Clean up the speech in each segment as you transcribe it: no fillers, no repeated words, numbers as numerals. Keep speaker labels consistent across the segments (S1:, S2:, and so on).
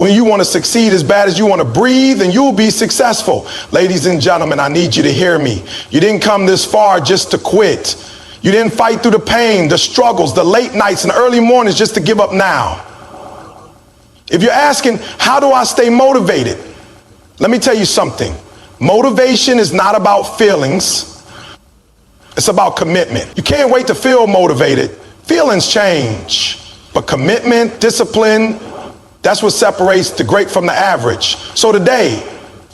S1: When you want to succeed as bad as you want to breathe, and you'll be successful. Ladies and gentlemen, I need you to hear me. You didn't come this far just to quit. You didn't fight through the pain, the struggles, the late nights and early mornings just to give up now. If you're asking, how do I stay motivated? Let me tell you something. Motivation is not about feelings. It's about commitment. You can't wait to feel motivated. Feelings change, but commitment, discipline, that's what separates the great from the average. So today,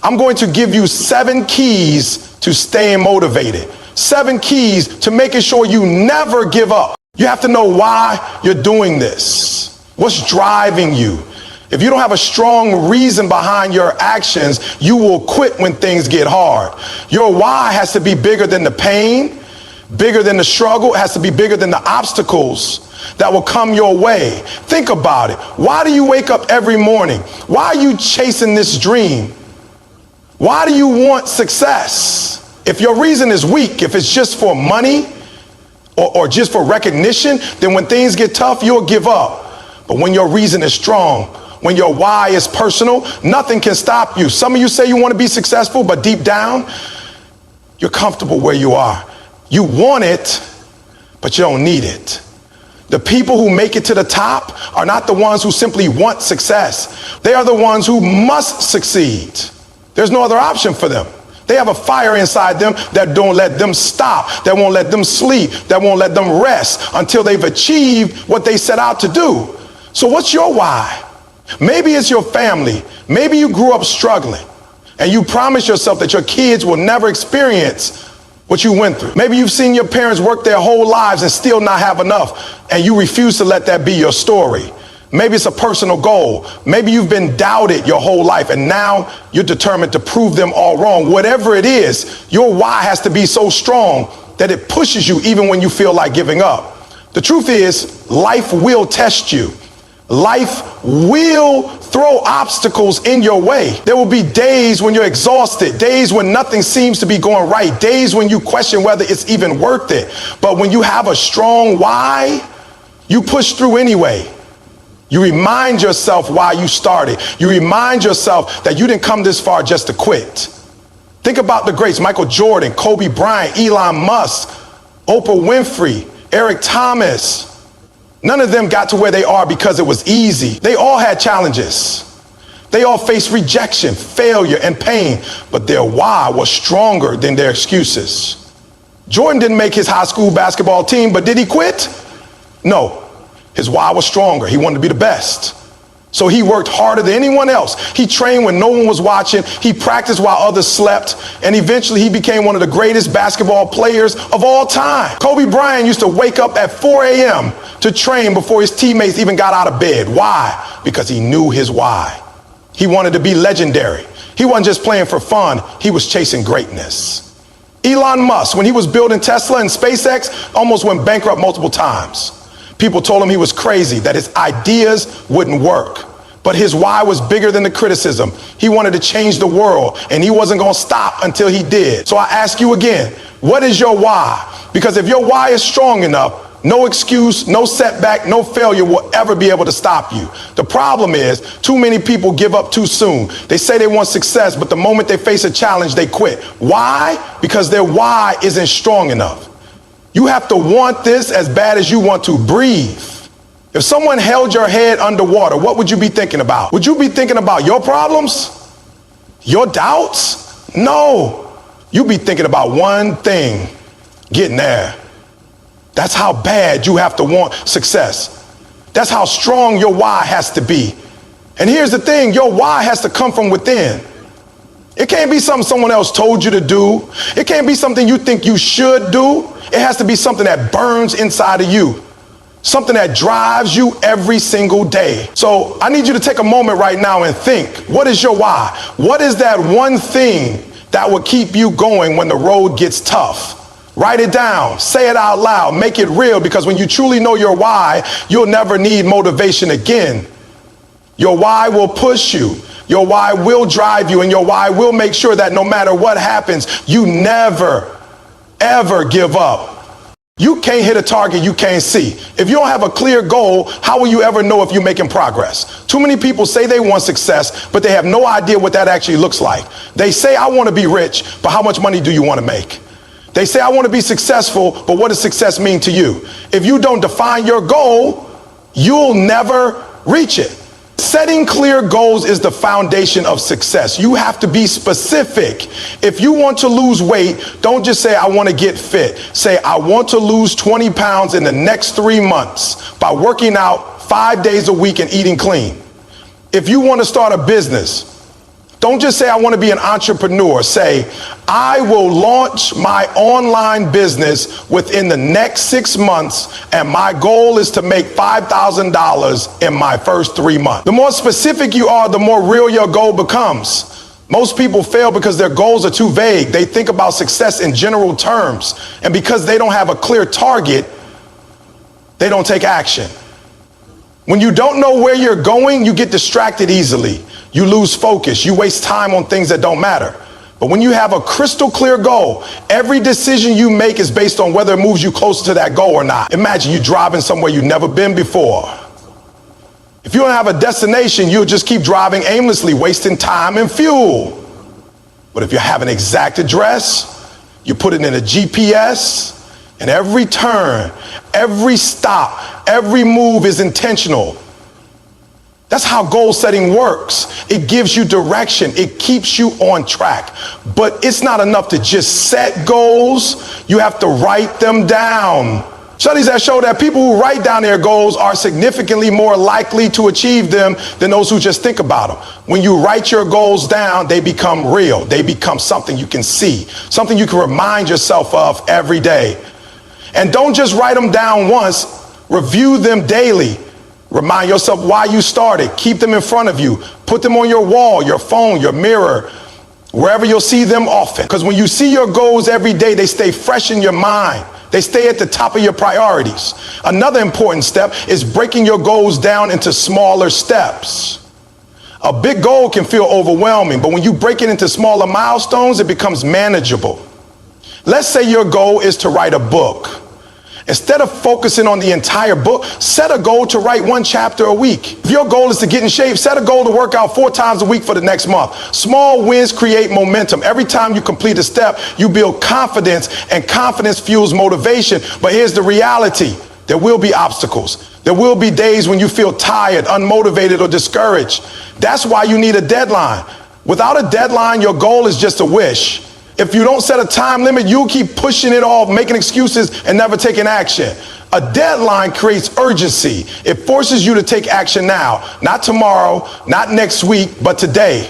S1: I'm going to give you 7 keys to staying motivated. 7 keys to making sure you never give up. You have to know why you're doing this. What's driving you? If you don't have a strong reason behind your actions, you will quit when things get hard. Your why has to be bigger than the pain, bigger than the struggle. It has to be bigger than the obstacles that will come your way. Think about it. Why do you wake up every morning? Why are you chasing this dream? Why do you want success? If your reason is weak, if it's just for money or just for recognition, then when things get tough, you'll give up. But when your reason is strong, when your why is personal, nothing can stop you. Some of you say you want to be successful, but deep down, you're comfortable where you are. You want it, but you don't need it. The people who make it to the top are not the ones who simply want success. They are the ones who must succeed. There's no other option for them. They have a fire inside them that don't let them stop, that won't let them sleep, that won't let them rest until they've achieved what they set out to do. So what's your why? Maybe it's your family. Maybe you grew up struggling and you promised yourself that your kids will never experience what you went through. Maybe you've seen your parents work their whole lives and still not have enough, and you refuse to let that be your story. Maybe it's a personal goal. Maybe you've been doubted your whole life and now you're determined to prove them all wrong. Whatever it is, your why has to be so strong that it pushes you even when you feel like giving up. The truth is, life will test you. Life will throw obstacles in your way. There will be days when you're exhausted, days when nothing seems to be going right, days when you question whether it's even worth it. But when you have a strong why, you push through anyway. You remind yourself why you started. You remind yourself that you didn't come this far just to quit. Think about the greats: Michael Jordan, Kobe Bryant, Elon Musk, Oprah Winfrey, Eric Thomas. None of them got to where they are because it was easy. They all had challenges. They all faced rejection, failure, and pain, but their why was stronger than their excuses. Jordan didn't make his high school basketball team, but did he quit? No. His why was stronger. He wanted to be the best. So he worked harder than anyone else. He trained when no one was watching. He practiced while others slept. And eventually he became one of the greatest basketball players of all time. Kobe Bryant used to wake up at 4 a.m. to train before his teammates even got out of bed. Why? Because he knew his why. He wanted to be legendary. He wasn't just playing for fun. He was chasing greatness. Elon Musk, when he was building Tesla and SpaceX, almost went bankrupt multiple times. People told him he was crazy, that his ideas wouldn't work. But his why was bigger than the criticism. He wanted to change the world, and he wasn't going to stop until he did. So I ask you again, what is your why? Because if your why is strong enough, no excuse, no setback, no failure will ever be able to stop you. The problem is, too many people give up too soon. They say they want success, but the moment they face a challenge, they quit. Why? Because their why isn't strong enough. You have to want this as bad as you want to breathe. If someone held your head underwater, what would you be thinking about? Would you be thinking about your problems? Your doubts? No. You'd be thinking about one thing: getting there. That's how bad you have to want success. That's how strong your why has to be. And here's the thing, your why has to come from within. It can't be something someone else told you to do. It can't be something you think you should do. It has to be something that burns inside of you, something that drives you every single day. So I need you to take a moment right now and think, what is your why? What is that one thing that will keep you going when the road gets tough? Write it down, say it out loud, make it real, because when you truly know your why, you'll never need motivation again. Your why will push you. Your why will drive you, and your why will make sure that no matter what happens, you never, ever give up. You can't hit a target you can't see. If you don't have a clear goal, how will you ever know if you're making progress? Too many people say they want success, but they have no idea what that actually looks like. They say, I want to be rich, but how much money do you want to make? They say, I want to be successful, but what does success mean to you? If you don't define your goal, you'll never reach it. Setting clear goals is the foundation of success. You have to be specific. If you want to lose weight, don't just say, I want to get fit. Say, I want to lose 20 pounds in the next 3 months by working out 5 days a week and eating clean. If you want to start a business, don't just say, I want to be an entrepreneur. Say, I will launch my online business within the next 6 months, and my goal is to make $5,000 in my first 3 months. The more specific you are, the more real your goal becomes. Most people fail because their goals are too vague. They think about success in general terms, and because they don't have a clear target, they don't take action. When you don't know where you're going, you get distracted easily. You lose focus. You waste time on things that don't matter. But when you have a crystal clear goal, every decision you make is based on whether it moves you closer to that goal or not. Imagine you driving somewhere you've never been before. If you don't have a destination, you'll just keep driving aimlessly, wasting time and fuel. But if you have an exact address, you put it in a GPS, and every turn, every stop, every move is intentional. That's how goal setting works. It gives you direction. It keeps you on track. But it's not enough to just set goals. You have to write them down. Studies have shown that people who write down their goals are significantly more likely to achieve them than those who just think about them. When you write your goals down, they become real. They become something you can see, something you can remind yourself of every day. And don't just write them down once, review them daily. Remind yourself why you started. Keep them in front of you. Put them on your wall, your phone, your mirror, wherever you'll see them often. Because when you see your goals every day, they stay fresh in your mind. They stay at the top of your priorities. Another important step is breaking your goals down into smaller steps. A big goal can feel overwhelming, but when you break it into smaller milestones, it becomes manageable. Let's say your goal is to write a book. Instead of focusing on the entire book, set a goal to write 1 chapter a week. If your goal is to get in shape, set a goal to work out 4 times a week for the next month. Small wins create momentum. Every time you complete a step, you build confidence, and confidence fuels motivation. But here's the reality. There will be obstacles. There will be days when you feel tired, unmotivated, or discouraged. That's why you need a deadline. Without a deadline, your goal is just a wish. If you don't set a time limit, you'll keep pushing it off, making excuses, and never taking action. A deadline creates urgency. It forces you to take action now, not tomorrow, not next week, but today.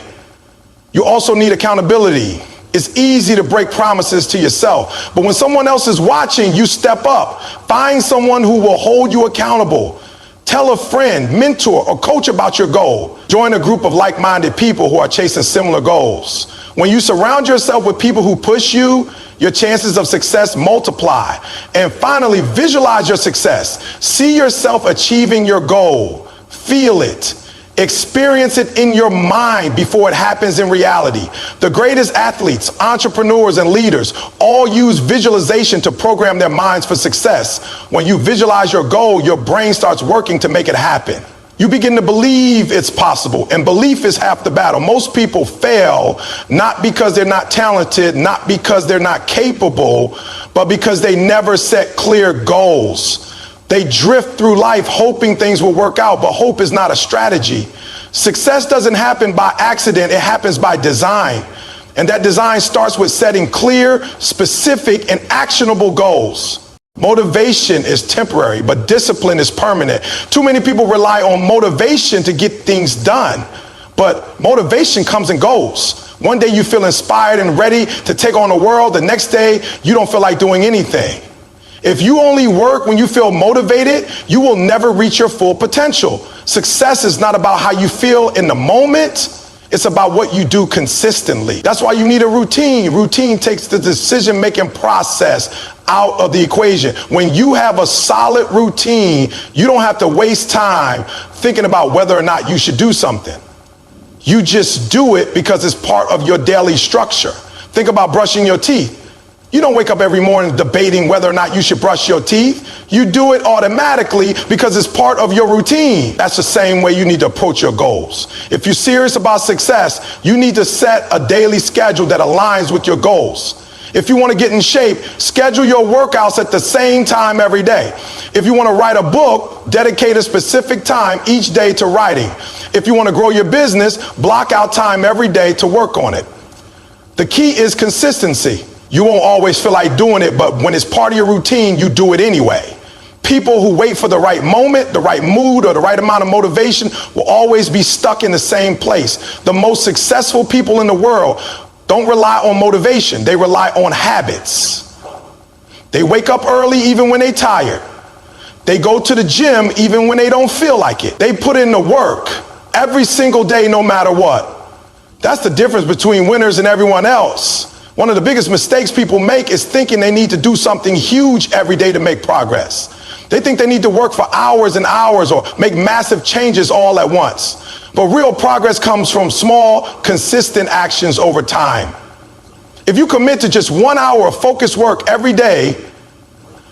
S1: You also need accountability. It's easy to break promises to yourself, but when someone else is watching, you step up. Find someone who will hold you accountable. Tell a friend, mentor, or coach about your goal. Join a group of like-minded people who are chasing similar goals. When you surround yourself with people who push you, your chances of success multiply. And finally, visualize your success. See yourself achieving your goal. Feel it. Experience it in your mind before it happens in reality. The greatest athletes, entrepreneurs, and leaders all use visualization to program their minds for success. When you visualize your goal, your brain starts working to make it happen. You begin to believe it's possible, and belief is half the battle. Most people fail not because they're not talented, not because they're not capable, but because they never set clear goals. They drift through life hoping things will work out, but hope is not a strategy. Success doesn't happen by accident, it happens by design. And that design starts with setting clear, specific, and actionable goals. Motivation is temporary, but discipline is permanent. Too many people rely on motivation to get things done, but motivation comes and goes. One day you feel inspired and ready to take on the world. The next day, you don't feel like doing anything. If you only work when you feel motivated, you will never reach your full potential. Success is not about how you feel in the moment. It's about what you do consistently. That's why you need a routine. Routine takes the decision-making process out of the equation. When you have a solid routine, you don't have to waste time thinking about whether or not you should do something. You just do it because it's part of your daily structure. Think about brushing your teeth. You don't wake up every morning debating whether or not you should brush your teeth. You do it automatically because it's part of your routine. That's the same way you need to approach your goals. If you're serious about success, you need to set a daily schedule that aligns with your goals. If you want to get in shape, schedule your workouts at the same time every day. If you want to write a book, dedicate a specific time each day to writing. If you want to grow your business, block out time every day to work on it. The key is consistency. You won't always feel like doing it, but when it's part of your routine, you do it anyway. People who wait for the right moment, the right mood, or the right amount of motivation will always be stuck in the same place. The most successful people in the world don't rely on motivation. They rely on habits. They wake up early even when they're tired. They go to the gym even when they don't feel like it. They put in the work every single day, no matter what. That's the difference between winners and everyone else. One of the biggest mistakes people make is thinking they need to do something huge every day to make progress. They think they need to work for hours and hours or make massive changes all at once. But real progress comes from small, consistent actions over time. If you commit to just 1 hour of focused work every day,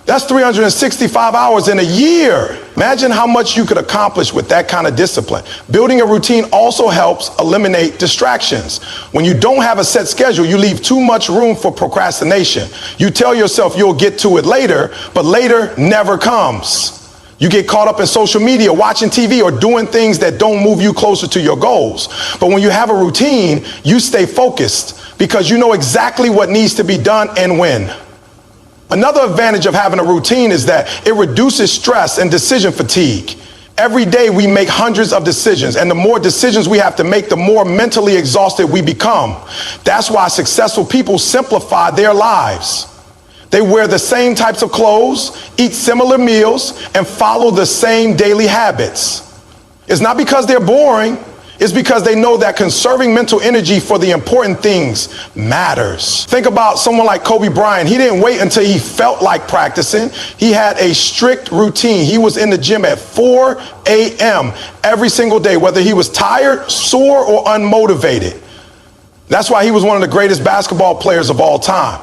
S1: that's 365 hours in a year. Imagine how much you could accomplish with that kind of discipline. Building a routine also helps eliminate distractions. When you don't have a set schedule, you leave too much room for procrastination. You tell yourself you'll get to it later, but later never comes. You get caught up in social media, watching TV, or doing things that don't move you closer to your goals. But when you have a routine, you stay focused because you know exactly what needs to be done and when. Another advantage of having a routine is that it reduces stress and decision fatigue. Every day we make hundreds of decisions, and the more decisions we have to make, the more mentally exhausted we become. That's why successful people simplify their lives. They wear the same types of clothes, eat similar meals, and follow the same daily habits. It's not because they're boring. It's because they know that conserving mental energy for the important things matters. Think about someone like Kobe Bryant. He didn't wait until he felt like practicing. He had a strict routine. He was in the gym at 4 a.m. every single day, whether he was tired, sore, or unmotivated. That's why he was one of the greatest basketball players of all time.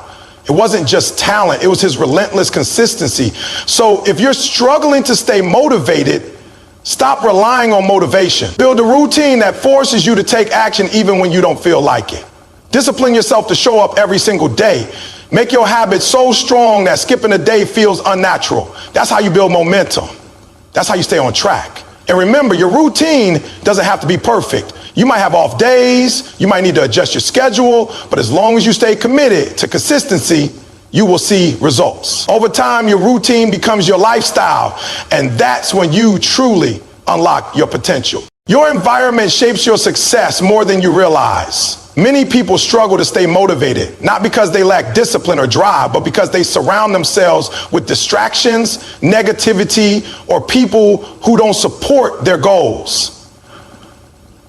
S1: It wasn't just talent, it was his relentless consistency. So if you're struggling to stay motivated, stop relying on motivation. Build a routine that forces you to take action even when you don't feel like it. Discipline yourself to show up every single day. Make your habits so strong that skipping a day feels unnatural. That's how you build momentum. That's how you stay on track. And remember, your routine doesn't have to be perfect. You might have off days, you might need to adjust your schedule, but as long as you stay committed to consistency, you will see results. Over time, your routine becomes your lifestyle, and that's when you truly unlock your potential. Your environment shapes your success more than you realize. Many people struggle to stay motivated, not because they lack discipline or drive, but because they surround themselves with distractions, negativity, or people who don't support their goals.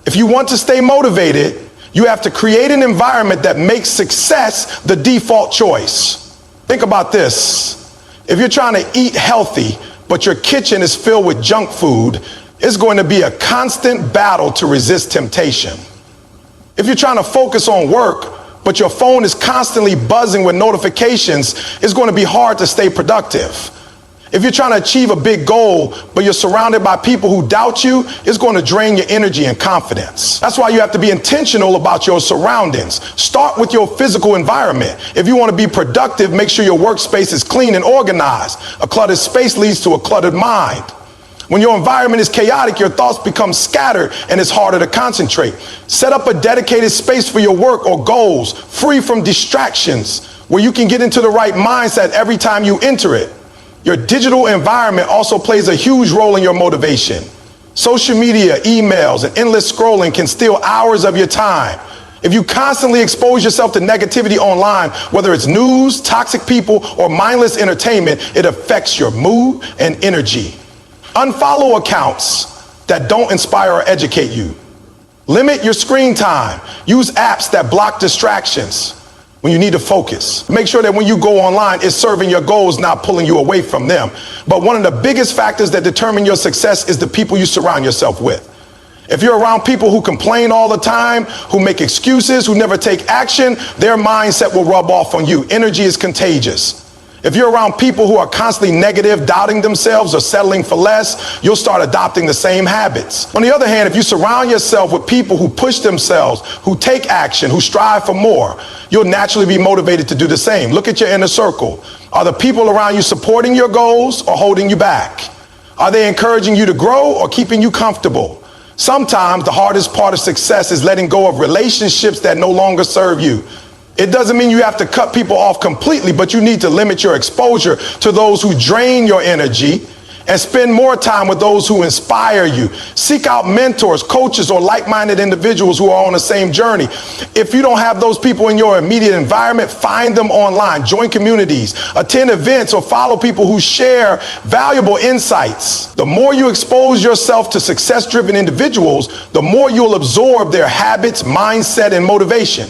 S1: If you want to stay motivated, you have to create an environment that makes success the default choice. Think about this. If you're trying to eat healthy, but your kitchen is filled with junk food, it's going to be a constant battle to resist temptation. If you're trying to focus on work, but your phone is constantly buzzing with notifications, it's going to be hard to stay productive. If you're trying to achieve a big goal, but you're surrounded by people who doubt you, it's going to drain your energy and confidence. That's why you have to be intentional about your surroundings. Start with your physical environment. If you want to be productive, make sure your workspace is clean and organized. A cluttered space leads to a cluttered mind. When your environment is chaotic, your thoughts become scattered and it's harder to concentrate. Set up a dedicated space for your work or goals, free from distractions, where you can get into the right mindset every time you enter it. Your digital environment also plays a huge role in your motivation. Social media, emails, and endless scrolling can steal hours of your time. If you constantly expose yourself to negativity online, whether it's news, toxic people, or mindless entertainment, it affects your mood and energy. Unfollow accounts that don't inspire or educate you. Limit your screen time. Use apps that block distractions when you need to focus. Make sure that when you go online, it's serving your goals, not pulling you away from them. But one of the biggest factors that determine your success is the people you surround yourself with. If you're around people who complain all the time, who make excuses, who never take action, their mindset will rub off on you. Energy is contagious. If you're around people who are constantly negative, doubting themselves, or settling for less, you'll start adopting the same habits. On the other hand, if you surround yourself with people who push themselves, who take action, who strive for more, you'll naturally be motivated to do the same. Look at your inner circle. Are the people around you supporting your goals or holding you back? Are they encouraging you to grow or keeping you comfortable? Sometimes the hardest part of success is letting go of relationships that no longer serve you. It doesn't mean you have to cut people off completely, but you need to limit your exposure to those who drain your energy and spend more time with those who inspire you. Seek out mentors, coaches, or like-minded individuals who are on the same journey. If you don't have those people in your immediate environment, find them online, join communities, attend events, or follow people who share valuable insights. The more you expose yourself to success-driven individuals, the more you'll absorb their habits, mindset, and motivation.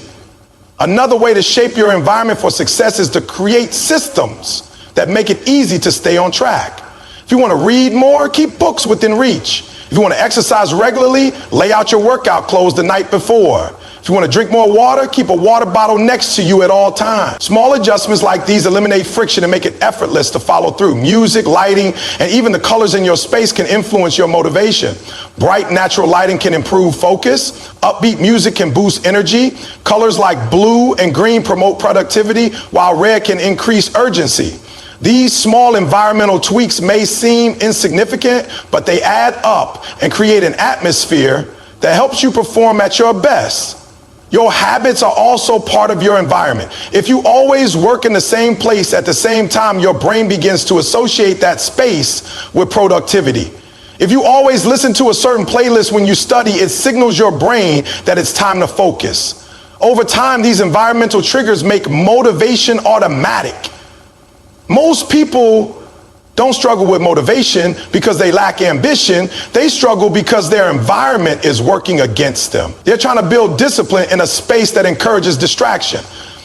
S1: Another way to shape your environment for success is to create systems that make it easy to stay on track. If you want to read more, keep books within reach. If you want to exercise regularly, lay out your workout clothes the night before. If you want to drink more water, keep a water bottle next to you at all times. Small adjustments like these eliminate friction and make it effortless to follow through. Music, lighting, and even the colors in your space can influence your motivation. Bright, natural lighting can improve focus. Upbeat music can boost energy. Colors like blue and green promote productivity, while red can increase urgency. These small environmental tweaks may seem insignificant, but they add up and create an atmosphere that helps you perform at your best. Your habits are also part of your environment. If you always work in the same place at the same time, your brain begins to associate that space with productivity. If you always listen to a certain playlist when you study, it signals your brain that it's time to focus. Over time, these environmental triggers make motivation automatic. Most people don't struggle with motivation because they lack ambition. They struggle because their environment is working against them. They're trying to build discipline in a space that encourages distraction.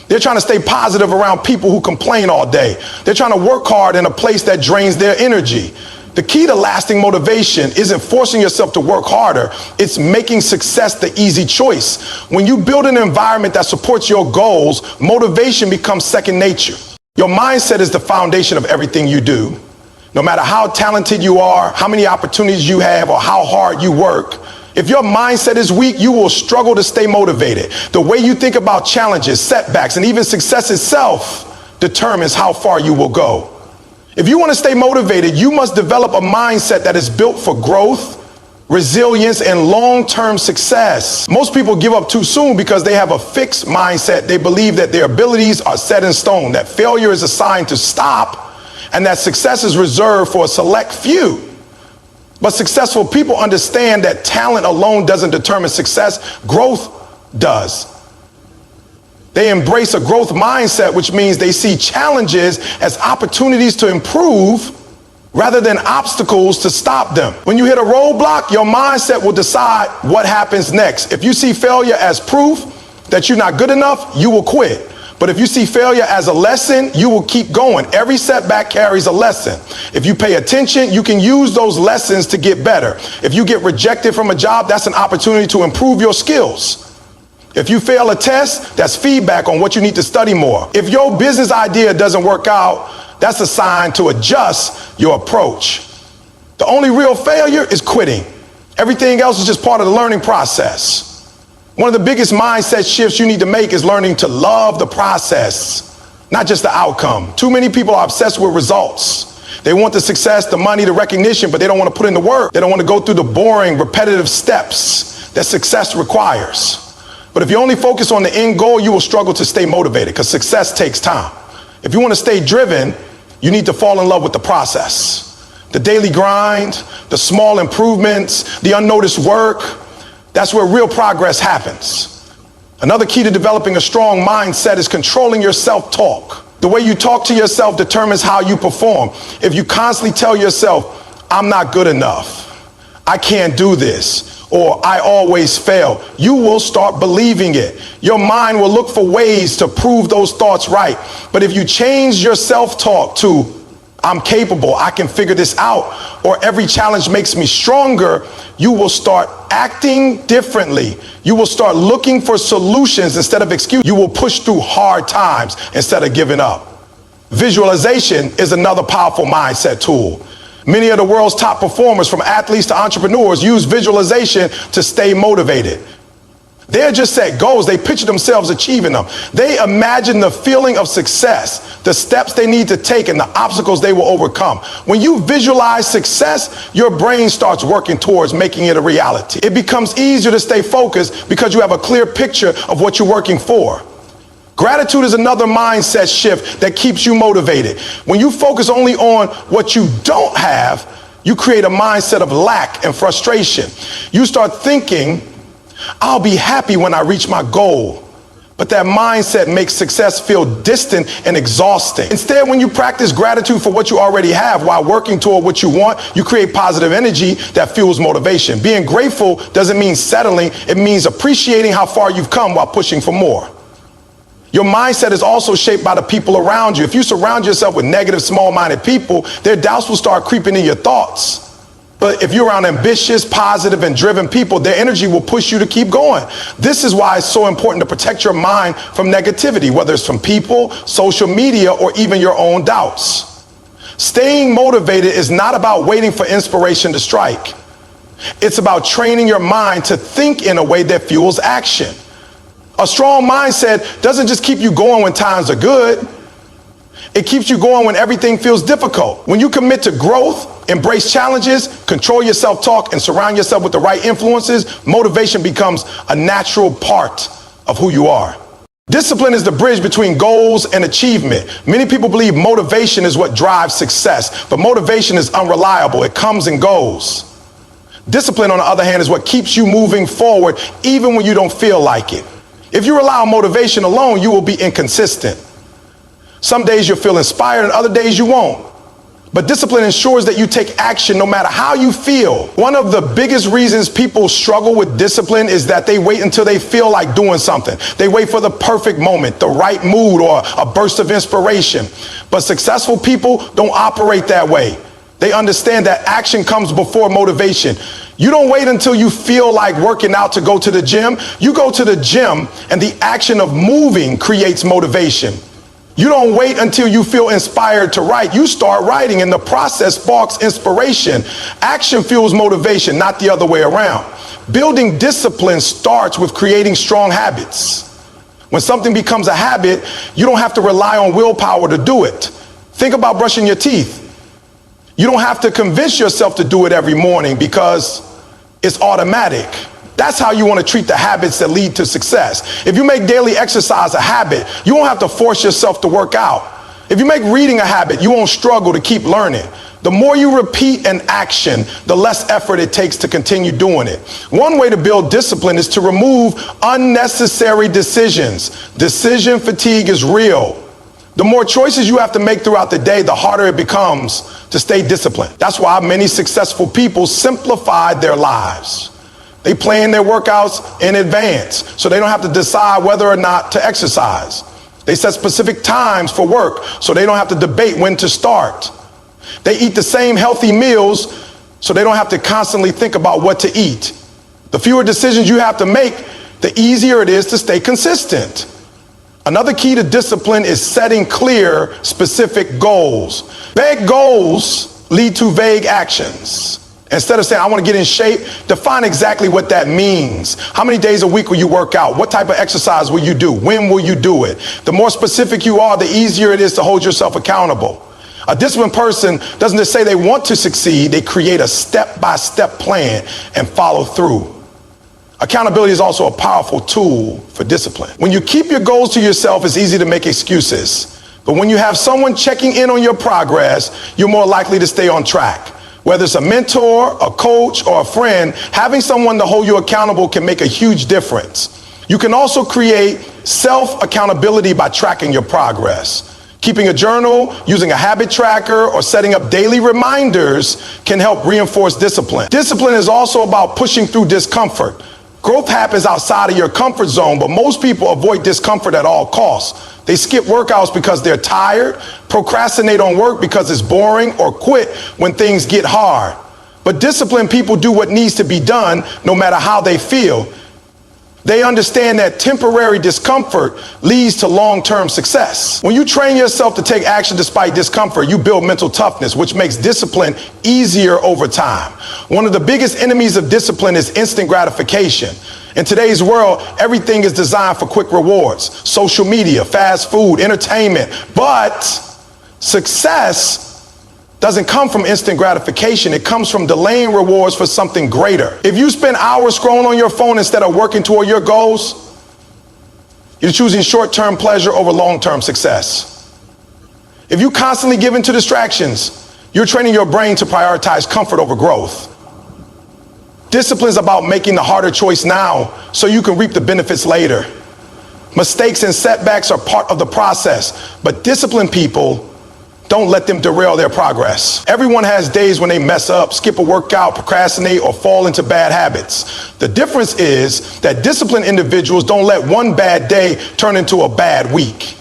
S1: They're trying to stay positive around people who complain all day. They're trying to work hard in a place that drains their energy. The key to lasting motivation isn't forcing yourself to work harder. It's making success the easy choice. When you build an environment that supports your goals, motivation becomes second nature. Your mindset is the foundation of everything you do. No matter how talented you are, how many opportunities you have, or how hard you work, if your mindset is weak, you will struggle to stay motivated. The way you think about challenges, setbacks, and even success itself determines how far you will go. If you want to stay motivated, you must develop a mindset that is built for growth, resilience, and long-term success. Most people give up too soon because they have a fixed mindset. They believe that their abilities are set in stone, that failure is a sign to stop, and that success is reserved for a select few. But successful people understand that talent alone doesn't determine success, growth does. They embrace a growth mindset, which means they see challenges as opportunities to improve rather than obstacles to stop them. When you hit a roadblock, your mindset will decide what happens next. If you see failure as proof that you're not good enough, you will quit. But if you see failure as a lesson, you will keep going. Every setback carries a lesson. If you pay attention, you can use those lessons to get better. If you get rejected from a job, that's an opportunity to improve your skills. If you fail a test, that's feedback on what you need to study more. If your business idea doesn't work out, that's a sign to adjust your approach. The only real failure is quitting. Everything else is just part of the learning process. One of the biggest mindset shifts you need to make is learning to love the process, not just the outcome. Too many people are obsessed with results. They want the success, the money, the recognition, but they don't want to put in the work. They don't want to go through the boring, repetitive steps that success requires. But if you only focus on the end goal, you will struggle to stay motivated because success takes time. If you want to stay driven, you need to fall in love with the process. The daily grind, the small improvements, the unnoticed work, that's where real progress happens. Another key to developing a strong mindset is controlling your self-talk. The way you talk to yourself determines how you perform. If you constantly tell yourself, I'm not good enough, I can't do this, or I always fail, you will start believing it. Your mind will look for ways to prove those thoughts right. But if you change your self-talk to, I'm capable, I can figure this out, or every challenge makes me stronger, you will start acting differently. You will start looking for solutions instead of excuses. You will push through hard times instead of giving up. Visualization is another powerful mindset tool. Many of the world's top performers, from athletes to entrepreneurs, use visualization to stay motivated. They're just set goals. They picture themselves achieving them. They imagine the feeling of success, the steps they need to take, and the obstacles they will overcome. When you visualize success, your brain starts working towards making it a reality. It becomes easier to stay focused because you have a clear picture of what you're working for. Gratitude is another mindset shift that keeps you motivated. When you focus only on what you don't have, you create a mindset of lack and frustration. You start thinking, I'll be happy when I reach my goal. But that mindset makes success feel distant and exhausting. Instead, when you practice gratitude for what you already have while working toward what you want, you create positive energy that fuels motivation. Being grateful doesn't mean settling. It means appreciating how far you've come while pushing for more. Your mindset is also shaped by the people around you. If you surround yourself with negative, small-minded people, their doubts will start creeping in your thoughts. But if you're around ambitious, positive, and driven people, their energy will push you to keep going. This is why it's so important to protect your mind from negativity, whether it's from people, social media, or even your own doubts. Staying motivated is not about waiting for inspiration to strike. It's about training your mind to think in a way that fuels action. A strong mindset doesn't just keep you going when times are good. It keeps you going when everything feels difficult. When you commit to growth, embrace challenges, control your self-talk, and surround yourself with the right influences, motivation becomes a natural part of who you are. Discipline is the bridge between goals and achievement. Many people believe motivation is what drives success, but motivation is unreliable. It comes and goes. Discipline, on the other hand, is what keeps you moving forward even when you don't feel like it. If you rely on motivation alone, you will be inconsistent. Some days you'll feel inspired and other days you won't. But discipline ensures that you take action no matter how you feel. One of the biggest reasons people struggle with discipline is that they wait until they feel like doing something. They wait for the perfect moment, the right mood, or a burst of inspiration. But successful people don't operate that way. They understand that action comes before motivation. You don't wait until you feel like working out to go to the gym. You go to the gym, and the action of moving creates motivation. You don't wait until you feel inspired to write. You start writing, and the process sparks inspiration. Action fuels motivation, not the other way around. Building discipline starts with creating strong habits. When something becomes a habit, you don't have to rely on willpower to do it. Think about brushing your teeth. You don't have to convince yourself to do it every morning because it's automatic. That's how you want to treat the habits that lead to success. If you make daily exercise a habit, you won't have to force yourself to work out. If you make reading a habit, you won't struggle to keep learning. The more you repeat an action, the less effort it takes to continue doing it. One way to build discipline is to remove unnecessary decisions. Decision fatigue is real. The more choices you have to make throughout the day, the harder it becomes to stay disciplined. That's why many successful people simplified their lives. They plan their workouts in advance so they don't have to decide whether or not to exercise. They set specific times for work so they don't have to debate when to start. They eat the same healthy meals so they don't have to constantly think about what to eat. The fewer decisions you have to make, the easier it is to stay consistent. Another key to discipline is setting clear, specific goals. Vague goals lead to vague actions. Instead of saying, I want to get in shape, define exactly what that means. How many days a week will you work out? What type of exercise will you do? When will you do it? The more specific you are, the easier it is to hold yourself accountable. A disciplined person doesn't just say they want to succeed, they create a step-by-step plan and follow through. Accountability is also a powerful tool for discipline. When you keep your goals to yourself, it's easy to make excuses. But when you have someone checking in on your progress, you're more likely to stay on track. Whether it's a mentor, a coach, or a friend, having someone to hold you accountable can make a huge difference. You can also create self-accountability by tracking your progress. Keeping a journal, using a habit tracker, or setting up daily reminders can help reinforce discipline. Discipline is also about pushing through discomfort. Growth happens outside of your comfort zone, but most people avoid discomfort at all costs. They skip workouts because they're tired, procrastinate on work because it's boring, or quit when things get hard. But disciplined people do what needs to be done no matter how they feel. They understand that temporary discomfort leads to long-term success. When you train yourself to take action despite discomfort, you build mental toughness, which makes discipline easier over time. One of the biggest enemies of discipline is instant gratification. In today's world, everything is designed for quick rewards. Social media, fast food, entertainment. But success doesn't come from instant gratification. It comes from delaying rewards for something greater. If you spend hours scrolling on your phone instead of working toward your goals, you're choosing short-term pleasure over long-term success. If you constantly give in to distractions, you're training your brain to prioritize comfort over growth. Discipline is about making the harder choice now so you can reap the benefits later. Mistakes and setbacks are part of the process, but disciplined people don't let them derail their progress. Everyone has days when they mess up, skip a workout, procrastinate, or fall into bad habits. The difference is that disciplined individuals don't let one bad day turn into a bad week.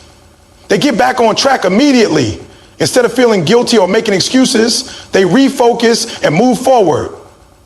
S1: They get back on track immediately. Instead of feeling guilty or making excuses, they refocus and move forward.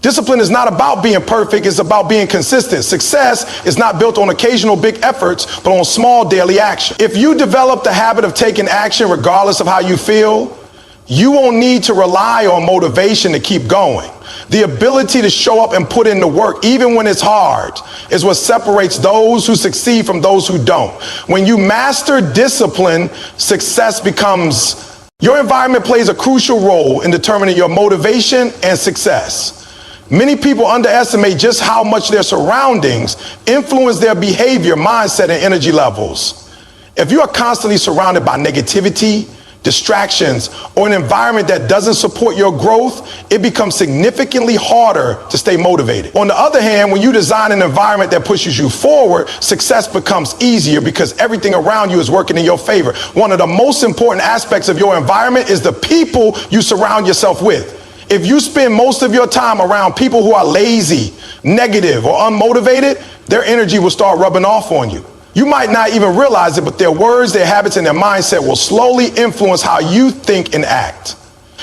S1: Discipline is not about being perfect, it's about being consistent. Success is not built on occasional big efforts, but on small daily action. If you develop the habit of taking action regardless of how you feel, you won't need to rely on motivation to keep going. The ability to show up and put in the work, even when it's hard, is what separates those who succeed from those who don't. When you master discipline, success becomes... Your environment plays a crucial role in determining your motivation and success. Many people underestimate just how much their surroundings influence their behavior, mindset, and energy levels. If you are constantly surrounded by negativity, distractions, or an environment that doesn't support your growth, it becomes significantly harder to stay motivated. On the other hand, when you design an environment that pushes you forward, success becomes easier because everything around you is working in your favor. One of the most important aspects of your environment is the people you surround yourself with. If you spend most of your time around people who are lazy, negative, or unmotivated, their energy will start rubbing off on you. You might not even realize it, but their words, their habits, and their mindset will slowly influence how you think and act.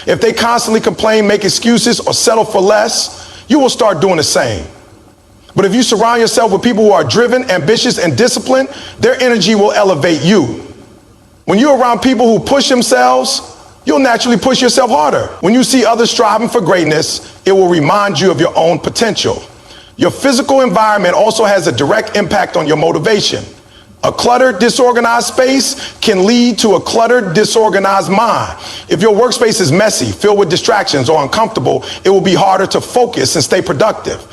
S1: If they constantly complain, make excuses, or settle for less, you will start doing the same. But if you surround yourself with people who are driven, ambitious, and disciplined, their energy will elevate you. When you're around people who push themselves, you'll naturally push yourself harder. When you see others striving for greatness, it will remind you of your own potential. Your physical environment also has a direct impact on your motivation. A cluttered, disorganized space can lead to a cluttered, disorganized mind. If your workspace is messy, filled with distractions, or uncomfortable, it will be harder to focus and stay productive.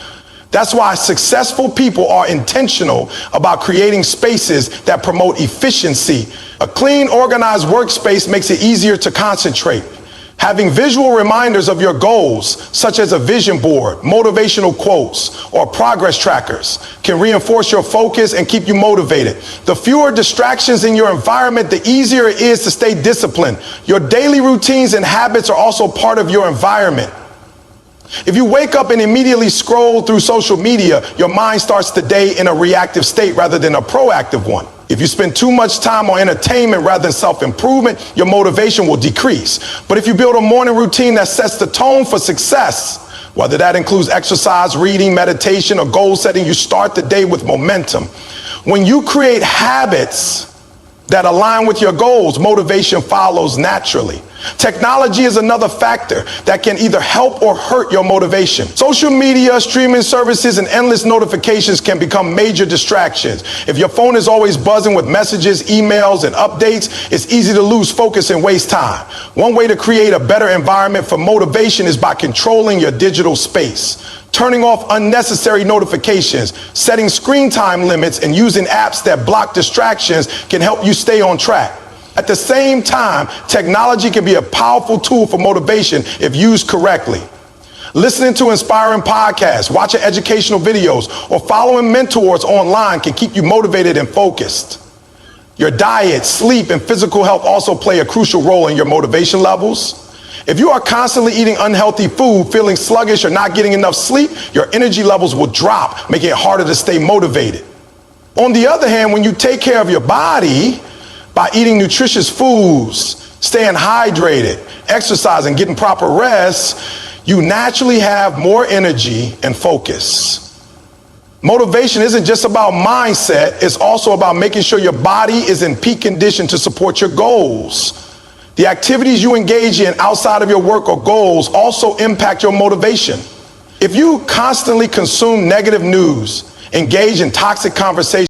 S1: That's why successful people are intentional about creating spaces that promote efficiency. A clean, organized workspace makes it easier to concentrate. Having visual reminders of your goals, such as a vision board, motivational quotes, or progress trackers, can reinforce your focus and keep you motivated. The fewer distractions in your environment, the easier it is to stay disciplined. Your daily routines and habits are also part of your environment. If you wake up and immediately scroll through social media, your mind starts the day in a reactive state rather than a proactive one. If you spend too much time on entertainment rather than self-improvement, your motivation will decrease. But if you build a morning routine that sets the tone for success, whether that includes exercise, reading, meditation, or goal setting, you start the day with momentum. When you create habits that align with your goals, motivation follows naturally. Technology is another factor that can either help or hurt your motivation. Social media, streaming services, and endless notifications can become major distractions. If your phone is always buzzing with messages, emails, and updates, it's easy to lose focus and waste time. One way to create a better environment for motivation is by controlling your digital space. Turning off unnecessary notifications, setting screen time limits, and using apps that block distractions can help you stay on track. At the same time, technology can be a powerful tool for motivation if used correctly. Listening to inspiring podcasts, watching educational videos, or following mentors online can keep you motivated and focused. Your diet, sleep, and physical health also play a crucial role in your motivation levels. If you are constantly eating unhealthy food, feeling sluggish, or not getting enough sleep, your energy levels will drop, making it harder to stay motivated. On the other hand, when you take care of your body by eating nutritious foods, staying hydrated, exercising, getting proper rest, you naturally have more energy and focus. Motivation isn't just about mindset, it's also about making sure your body is in peak condition to support your goals. The activities you engage in outside of your work or goals also impact your motivation. If you constantly consume negative news, engage in toxic conversations,